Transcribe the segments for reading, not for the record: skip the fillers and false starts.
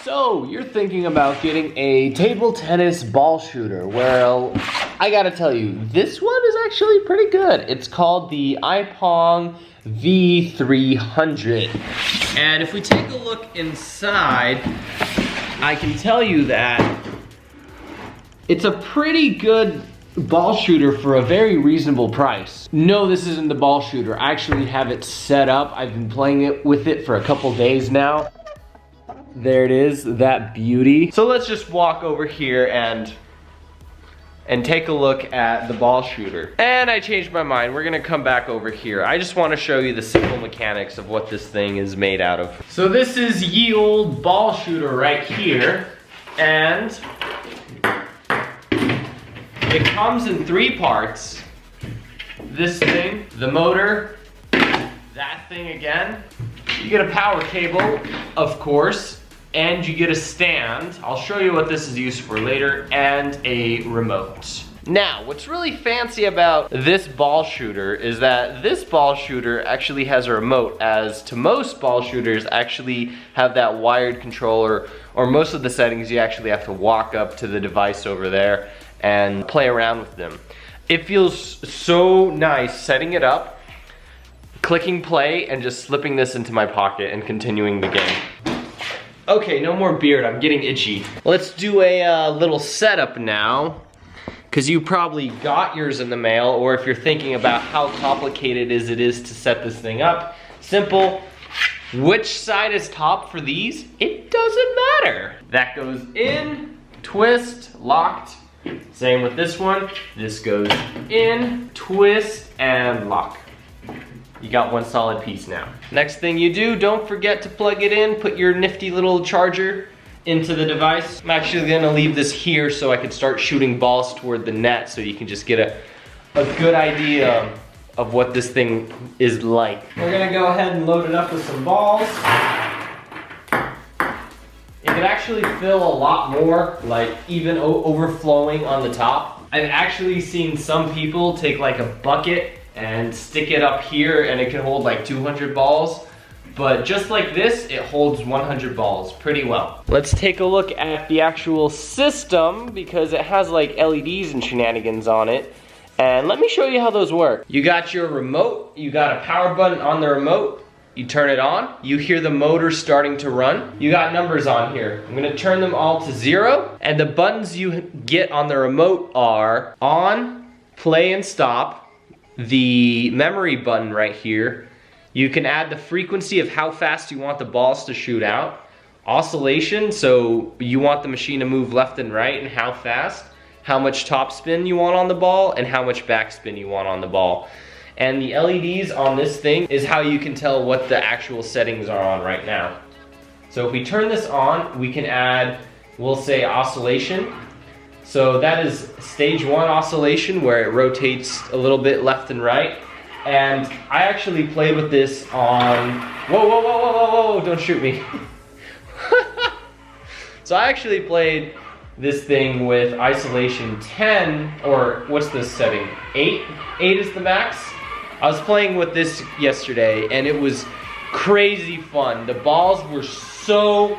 So, you're thinking about getting a table tennis ball shooter. Well, I gotta tell you, this one is actually pretty good. It's called the iPong V300. And if we take a look inside, I can tell you that it's a pretty good ball shooter for a very reasonable price. No, this isn't the ball shooter. I actually have it set up. I've been playing with it for a couple days now. There it is, that beauty. So let's just walk over here and take a look at the ball shooter. And I changed my mind. We're gonna come back over here. I just wanna show you the simple mechanics of what this thing is made out of. So this is ye old ball shooter right here. And it comes in 3 parts. This thing, the motor, that thing again. You get a power cable, of course, and you get a stand. I'll show you what this is used for later, and a remote. Now, what's really fancy about this ball shooter is that this ball shooter actually has a remote, as to most ball shooters actually have that wired controller, or most of the settings you actually have to walk up to the device over there and play around with them. It feels so nice setting it up, clicking play, and just slipping this into my pocket and continuing the game. Okay, no more beard, I'm getting itchy. Let's do a little setup now, because you probably got yours in the mail, or if you're thinking about how complicated it is to set this thing up, simple. Which side is top for these? It doesn't matter. That goes in, twist, locked. Same with this one. This goes in, twist, and lock. You got one solid piece now. Next thing you do, don't forget to plug it in, put your nifty little charger into the device. I'm actually gonna leave this here so I can start shooting balls toward the net so you can just get a good idea of what this thing is like. We're gonna go ahead and load it up with some balls. It could actually fill a lot more, like even overflowing on the top. I've actually seen some people take like a bucket and stick it up here and it can hold like 200 balls. But just like this, it holds 100 balls pretty well. Let's take a look at the actual system because it has like LEDs and shenanigans on it. And let me show you how those work. You got your remote, you got a power button on the remote. You turn it on, you hear the motor starting to run. You got numbers on here. I'm gonna turn them all to 0. And the buttons you get on the remote are on, play and stop, the memory button right here. You can add the frequency of how fast you want the balls to shoot out. Oscillation, so you want the machine to move left and right and how fast. How much top spin you want on the ball and how much back spin you want on the ball. And the LEDs on this thing is how you can tell what the actual settings are on right now. So if we turn this on, we can add, we'll say oscillation. So that is stage 1 oscillation where it rotates a little bit left and right. And I actually played with this on, whoa, don't shoot me. So I actually played this thing with isolation 10, or what's this setting? 8? 8 is the max. I was playing with this yesterday and it was crazy fun. The balls were so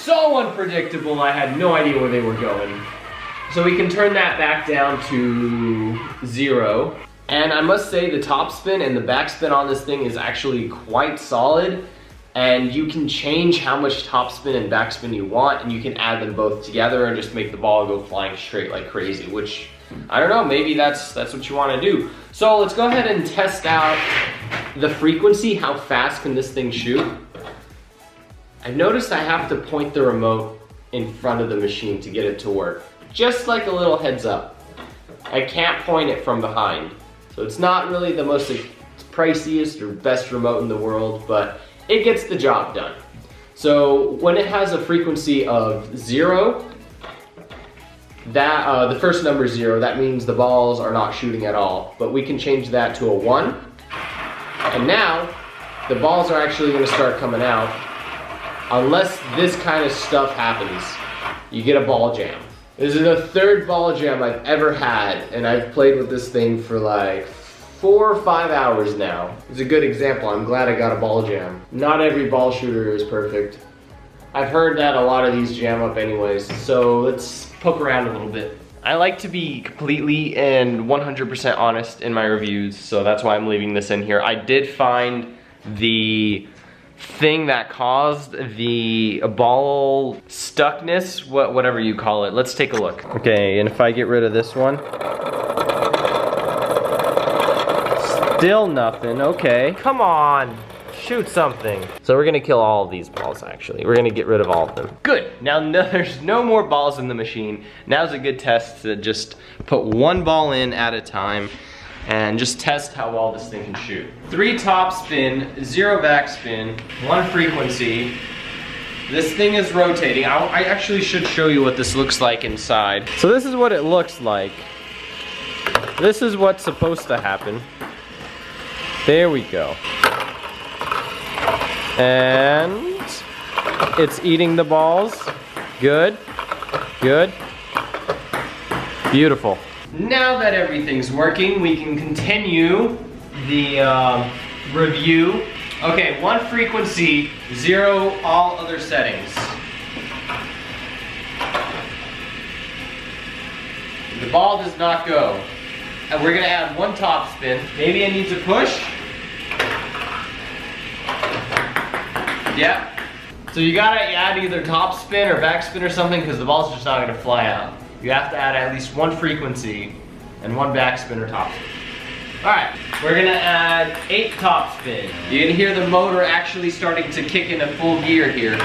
unpredictable, I had no idea where they were going. So we can turn that back down to 0. And I must say the top spin and the back spin on this thing is actually quite solid. And you can change how much top spin and back spin you want, and you can add them both together and just make the ball go flying straight like crazy, which, I don't know, maybe that's what you want to do. So let's go ahead and test out the frequency. How fast can this thing shoot? I've noticed I have to point the remote in front of the machine to get it to work. Just like a little heads up. I can't point it from behind. So it's not really the most priciest or best remote in the world, but it gets the job done. So when it has a frequency of 0, that the first number is 0, that means the balls are not shooting at all. But we can change that to a 1. And now, the balls are actually gonna start coming out. Unless this kind of stuff happens, you get a ball jam. This is the 3rd ball jam I've ever had, and I've played with this thing for like 4 or 5 hours now. It's a good example. I'm glad I got a ball jam. Not every ball shooter is perfect. I've heard that a lot of these jam up anyways, so let's poke around a little bit. I like to be completely and 100% honest in my reviews, so that's why I'm leaving this in here. I did find the thing that caused the ball stuckness, whatever you call it. Let's take a look. Okay, and if I get rid of this one, still nothing. Okay, come on. Shoot something. So we're gonna kill all of these balls actually. We're gonna get rid of all of them. Good, now there's no more balls in the machine. Now's a good test to just put one ball in at a time and just test how well this thing can shoot. 3 top spin, 0 back spin, 1 frequency. This thing is rotating. I actually should show you what this looks like inside. So this is what it looks like. This is what's supposed to happen. There we go. And it's eating the balls. Good, good, beautiful. Now that everything's working, we can continue the review. Okay, 1 frequency, 0 all other settings. The ball does not go. And we're gonna add 1 top spin. Maybe I need to push. Yeah. So you gotta add either top spin or back spin or something because the ball's just not gonna fly out. You have to add at least 1 frequency and 1 back spin or top spin. Alright, we're gonna add 8 top spin. You can hear the motor actually starting to kick into full gear here.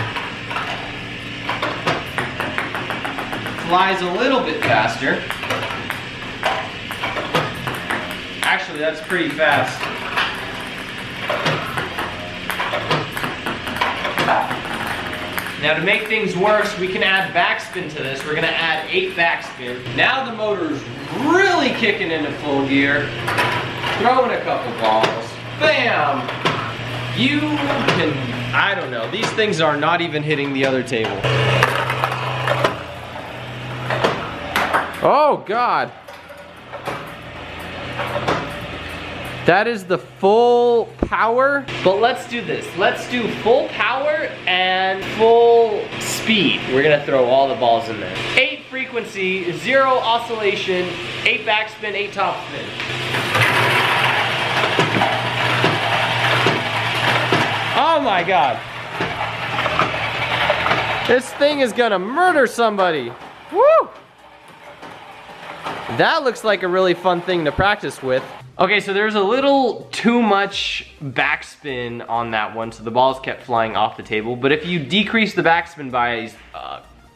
Flies a little bit faster. Actually, that's pretty fast. Now to make things worse, we can add backspin to this. We're gonna add 8 backspin. Now the motor's really kicking into full gear. Throwing a couple balls. Bam! You can, I don't know. These things are not even hitting the other table. Oh God. That is the full power. But let's do this. Let's do full power and full speed. We're gonna throw all the balls in there. 8 frequency, 0 oscillation, 8 backspin, 8 topspin. Oh my God. This thing is gonna murder somebody. Woo! That looks like a really fun thing to practice with. Okay, so there's a little too much backspin on that one, so the balls kept flying off the table. But if you decrease the backspin by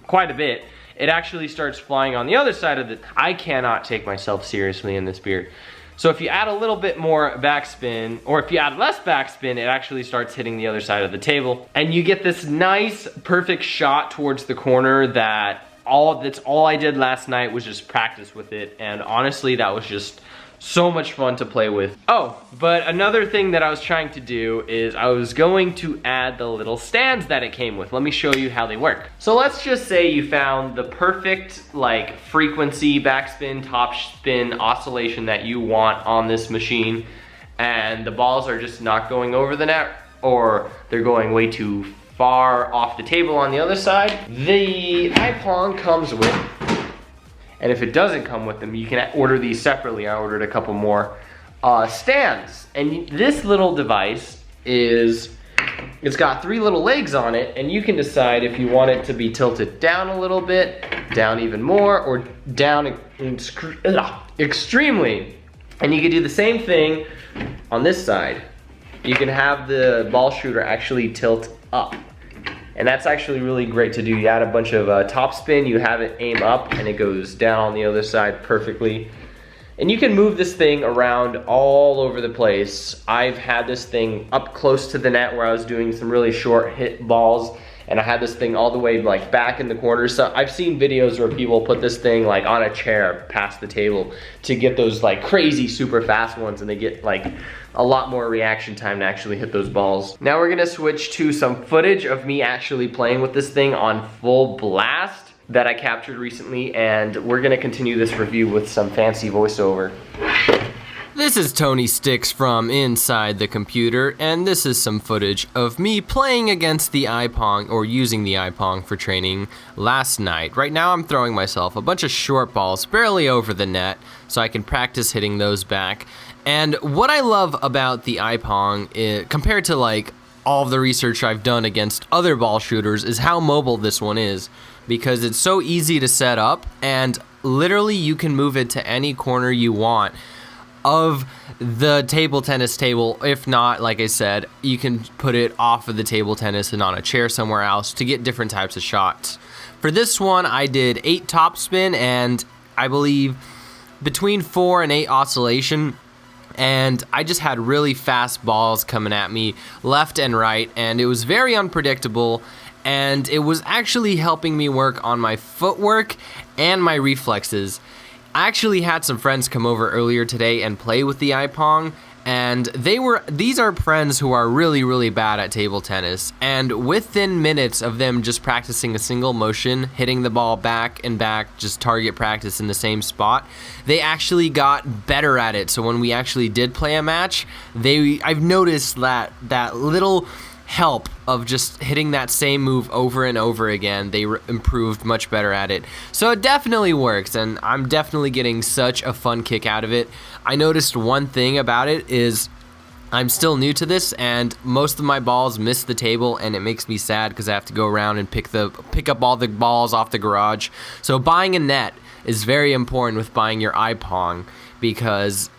quite a bit, it actually starts flying on the other side of the... I cannot take myself seriously in this beer. So if you add a little bit more backspin, or if you add less backspin, it actually starts hitting the other side of the table. And you get this nice, perfect shot towards the corner that's all I did last night was just practice with it. And honestly, that was just so much fun to play with. Oh, but another thing that I was trying to do is I was going to add the little stands that it came with. Let me show you how they work. So let's just say you found the perfect like frequency, backspin, top spin, oscillation that you want on this machine, and the balls are just not going over the net, or they're going way too far off the table on the other side. The iPong comes with, and if it doesn't come with them, you can order these separately. I ordered a couple more stands. And this little device it's got 3 little legs on it, and you can decide if you want it to be tilted down a little bit, down even more, or down extremely. And you can do the same thing on this side. You can have the ball shooter actually tilt up. And that's actually really great to do. You add a bunch of top spin, you have it aim up, and it goes down on the other side perfectly. And you can move this thing around all over the place. I've had this thing up close to the net where I was doing some really short hit balls, and I had this thing all the way like back in the corner. So I've seen videos where people put this thing like on a chair past the table to get those like crazy super fast ones, and they get like a lot more reaction time to actually hit those balls. Now we're gonna switch to some footage of me actually playing with this thing on full blast that I captured recently, and we're gonna continue this review with some fancy voiceover. This is Tony Sticks from Inside the Computer, and this is some footage of me playing against the iPong, or using the iPong for training last night. Right now I'm throwing myself a bunch of short balls barely over the net so I can practice hitting those back. And what I love about the iPong, compared to like all of the research I've done against other ball shooters, is how mobile this one is, because it's so easy to set up and literally you can move it to any corner you want of the table tennis table. If not, like I said, you can put it off of the table tennis and on a chair somewhere else to get different types of shots. For this one, I did 8 topspin and I believe between 4 and 8 oscillation, and I just had really fast balls coming at me left and right, and it was very unpredictable, and it was actually helping me work on my footwork and my reflexes. I actually had some friends come over earlier today and play with the iPong, and these are friends who are really, really bad at table tennis, and within minutes of them just practicing a single motion, hitting the ball back and back, just target practice in the same spot, they actually got better at it. So when we actually did play a match, I've noticed that little help of just hitting that same move over and over again, they improved much better at it. So it definitely works, and I'm definitely getting such a fun kick out of it. I noticed one thing about it is I'm still new to this, and most of my balls miss the table, and it makes me sad because I have to go around and pick up all the balls off the garage. So buying a net is very important with buying your iPong, because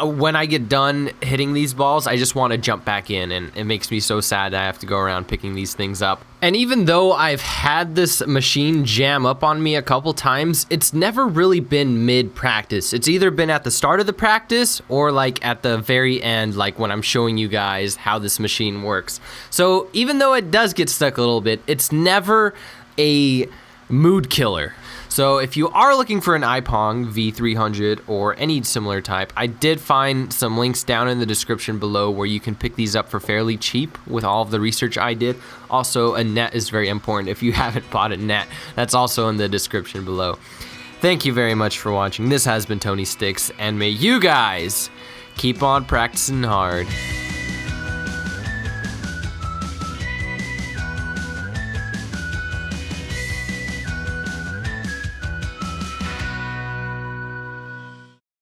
when I get done hitting these balls, I just want to jump back in, and it makes me so sad that I have to go around picking these things up. And even though I've had this machine jam up on me a couple times, it's never really been mid-practice. It's either been at the start of the practice or like at the very end, like when I'm showing you guys how this machine works. So even though it does get stuck a little bit, it's never a mood killer. So if you are looking for an iPong V300 or any similar type, I did find some links down in the description below where you can pick these up for fairly cheap with all of the research I did. Also, a net is very important. If you haven't bought a net, that's also in the description below. Thank you very much for watching. This has been Tony Sticks, and may you guys keep on practicing hard.